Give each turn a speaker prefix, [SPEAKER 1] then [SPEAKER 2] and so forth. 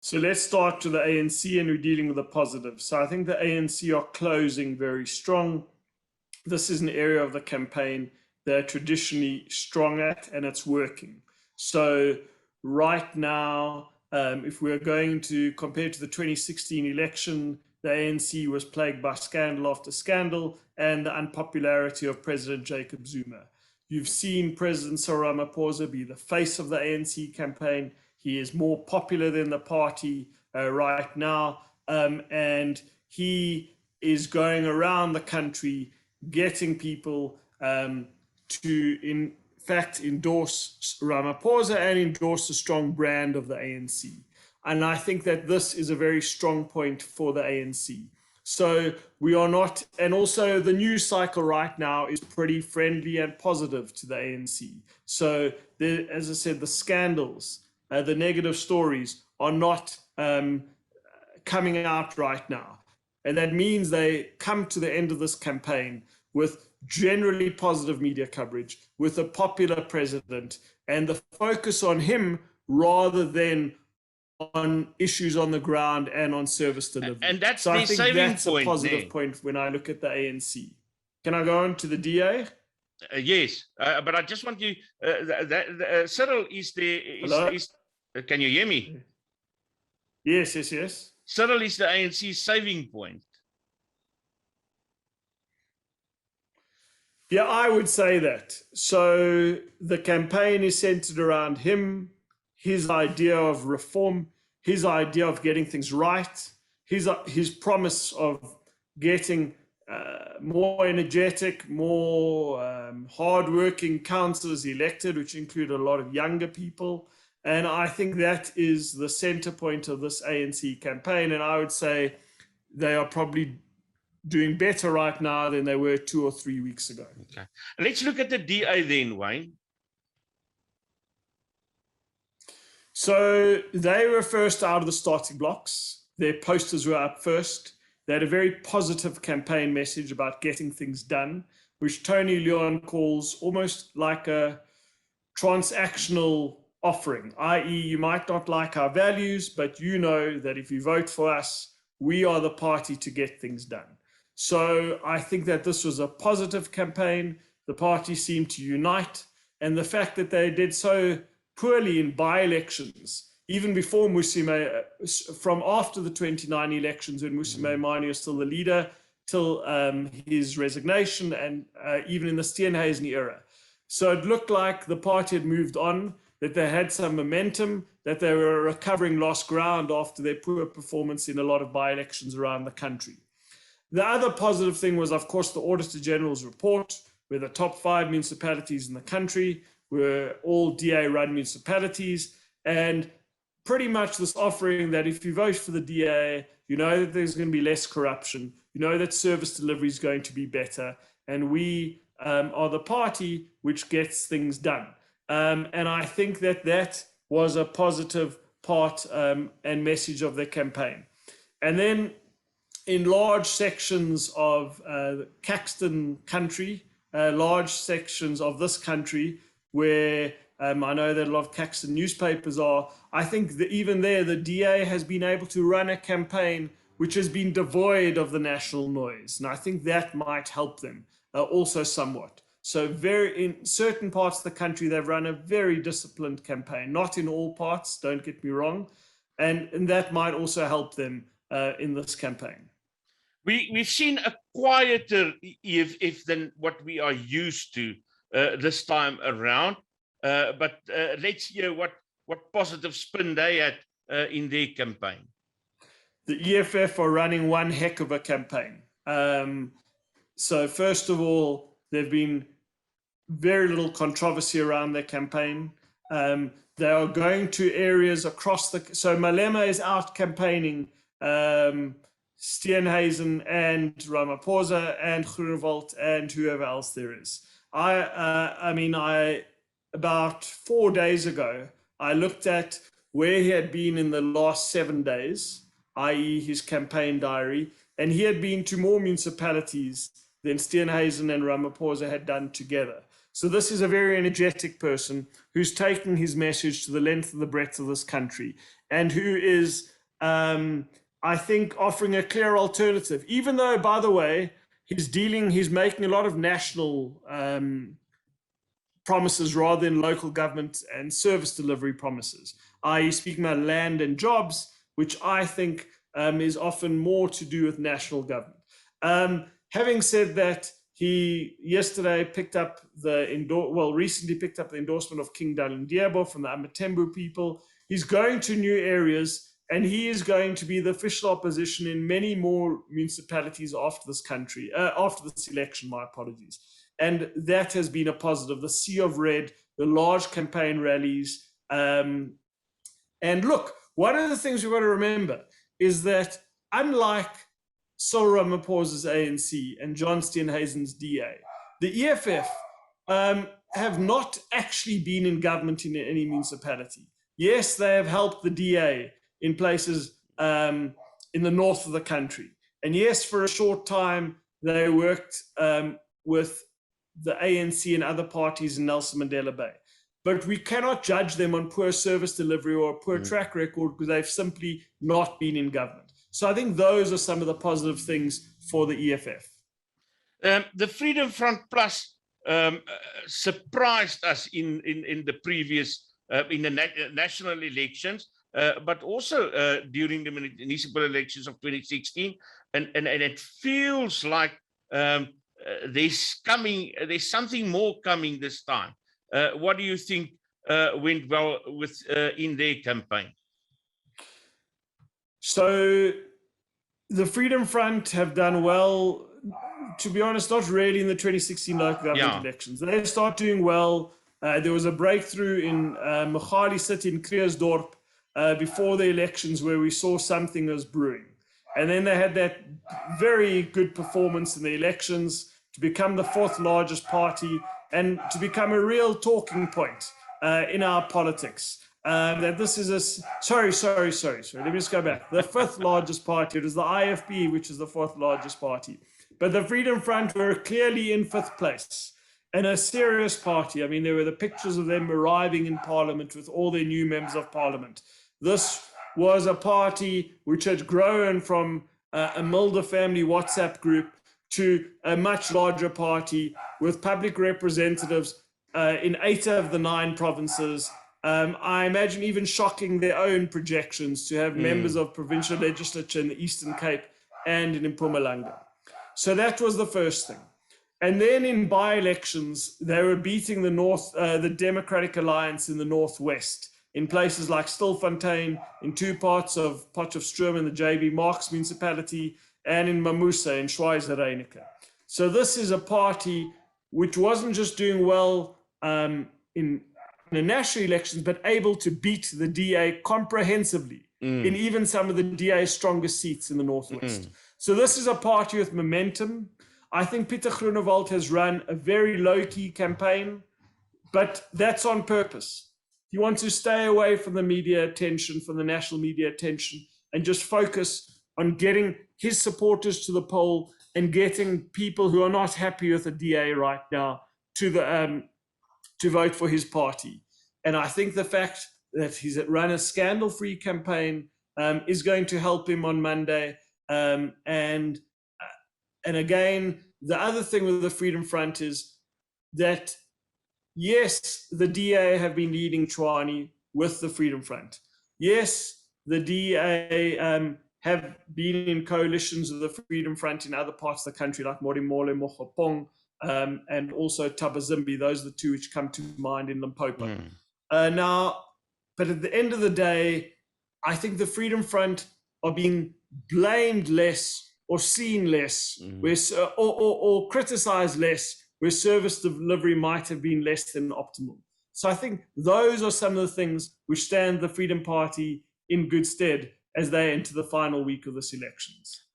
[SPEAKER 1] So let's start with the ANC, and we're dealing with the positive. So I think the ANC are closing very strong. This is an area of the campaign they're traditionally strong at, and it's working. So right now, if we're going to compare to the 2016 election, the ANC was plagued by scandal after scandal and the unpopularity of President Jacob Zuma. You've seen President Cyril Ramaphosa be the face of the ANC campaign. He is more popular than the party right now, and he is going around the country getting people to, in fact, endorse Ramaphosa and endorse the strong brand of the ANC. And I think that this is a very strong point for the ANC. So we are not, and also the news cycle right now is pretty friendly and positive to the ANC. So there, as I said, the scandals, the negative stories are not coming out right now. And that means they come to the end of this campaign with generally positive media coverage, with a popular president, and the focus on him rather than on issues on the ground and on service delivery.
[SPEAKER 2] And that's
[SPEAKER 1] so
[SPEAKER 2] the
[SPEAKER 1] I think
[SPEAKER 2] saving
[SPEAKER 1] that's
[SPEAKER 2] point,
[SPEAKER 1] a positive point when I look at the ANC. Can I go on to the DA?
[SPEAKER 2] Yes, but I just want you, Cyril is the,
[SPEAKER 1] Hello?
[SPEAKER 2] Can you hear me?
[SPEAKER 1] Yes.
[SPEAKER 2] Cyril is the ANC's saving point.
[SPEAKER 1] Yeah, I would say that. So the campaign is centered around him, his idea of reform, his idea of getting things right, his promise of getting more energetic, more hardworking councillors elected, which include a lot of younger people. And I think that is the center point of this ANC campaign. And I would say they are probably doing better right now than they were 2 or 3 weeks ago.
[SPEAKER 2] Okay, let's look at the DA then, Wayne.
[SPEAKER 1] So they were first out of the starting blocks. Their posters were up first. They had a very positive campaign message about getting things done, which Tony Leon calls almost like a transactional offering, i.e. you might not like our values, but you know that if you vote for us, we are the party to get things done. So I think that this was a positive campaign. The party seemed to unite, and the fact that they did so poorly in by-elections, even before Musime, from after the 29 elections when Musime Mani was still the leader, till his resignation, and even in the Steenhuisen era. So it looked like the party had moved on, that they had some momentum, that they were recovering lost ground after their poor performance in a lot of by-elections around the country. The other positive thing was, of course, the Auditor General's report, where the top 5 municipalities in the country were all DA-run municipalities, and pretty much this offering that if you vote for the DA, you know that there's going to be less corruption, you know that service delivery is going to be better, and we are the party which gets things done. And I think that that was a positive part and message of the campaign. And then in large sections of Caxton country, large sections of this country, where I know that a lot of Caxton newspapers are, I think that even there, the DA has been able to run a campaign which has been devoid of the national noise. And I think that might help them also somewhat. So in certain parts of the country, they've run a very disciplined campaign, not in all parts, don't get me wrong. And that might also help them in this campaign.
[SPEAKER 2] We've seen a quieter EFF than what we are used to this time around, but let's hear what positive spin they had in their campaign.
[SPEAKER 1] The EFF are running one heck of a campaign. So first of all, there've been very little controversy around their campaign. They are going to areas across so Malema is out campaigning Steenhuisen and Ramaphosa and Groenewald and whoever else there is. About 4 days ago, I looked at where he had been in the last 7 days, i.e. his campaign diary, and he had been to more municipalities than Steenhuisen and Ramaphosa had done together. So this is a very energetic person who's taken his message to the length and the breadth of this country, and who is I think offering a clear alternative, even though, by the way, he's making a lot of national promises rather than local government and service delivery promises, i.e. speaking about land and jobs, which I think is often more to do with national government. Having said that, he yesterday recently picked up the endorsement of King Dalindyebo from the Amatembu people. He's going to new areas, and he is going to be the official opposition in many more municipalities after this election, my apologies. And that has been a positive. The Sea of Red, the large campaign rallies. And look, one of the things we've got to remember is that unlike Cyril Ramaphosa's ANC and John Steenhuisen's DA, the EFF have not actually been in government in any municipality. Yes, they have helped the DA in places in the north of the country. And yes, for a short time, they worked with the ANC and other parties in Nelson Mandela Bay. But we cannot judge them on poor service delivery or a poor track record because they've simply not been in government. So I think those are some of the positive things for the EFF.
[SPEAKER 2] The Freedom Front Plus surprised us in the previous, in the national elections, but also during the municipal elections of 2016. And it feels like there's something more coming this time. What do you think went well in their campaign?
[SPEAKER 1] So the Freedom Front have done well, to be honest, not really in the 2016 local government elections. They start doing well. There was a breakthrough in Machali City in Kreersdorp before the elections where we saw something was brewing. And then they had that very good performance in the elections to become the fourth largest party and to become a real talking point in our politics. That this is a, sorry, let me just go back. The fifth largest party, it was the IFP, which is the fourth largest party. But the Freedom Front were clearly in fifth place and a serious party. I mean, there were the pictures of them arriving in Parliament with all their new members of Parliament. This was a party which had grown from a Mulder family WhatsApp group to a much larger party with public representatives in 8 of the 9 provinces. I imagine even shocking their own projections to have members of provincial legislature in the Eastern Cape and in Mpumalanga. So that was the first thing. And then in by-elections, they were beating the Democratic Alliance in the Northwest, in places like Stilfontein, in 2 parts of Potchefstroom in the JB Marks municipality, and in Mamusa in Schweizer-Reinicke. So this is a party which wasn't just doing well in the national elections, but able to beat the DA comprehensively in even some of the DA's strongest seats in the Northwest. So this is a party with momentum. I think Pieter Groenewald has run a very low-key campaign, but that's on purpose. He wants to stay away from the media attention, from the national media attention, and just focus on getting his supporters to the poll and getting people who are not happy with the DA right now to vote for his party. And I think the fact that he's run a scandal-free campaign is going to help him on Monday. And again, the other thing with the Freedom Front is that, yes, the DA have been leading Tshwane with the Freedom Front. Yes, the DA have been in coalitions with the Freedom Front in other parts of the country, like Morimole, Mokgopong, and also Tabazimbi. Those are the 2 which come to mind in Limpopo. But at the end of the day, I think the Freedom Front are being blamed less or seen less, or criticized less, where service delivery might have been less than optimal. So I think those are some of the things which stand the Freedom Party in good stead as they enter the final week of this elections.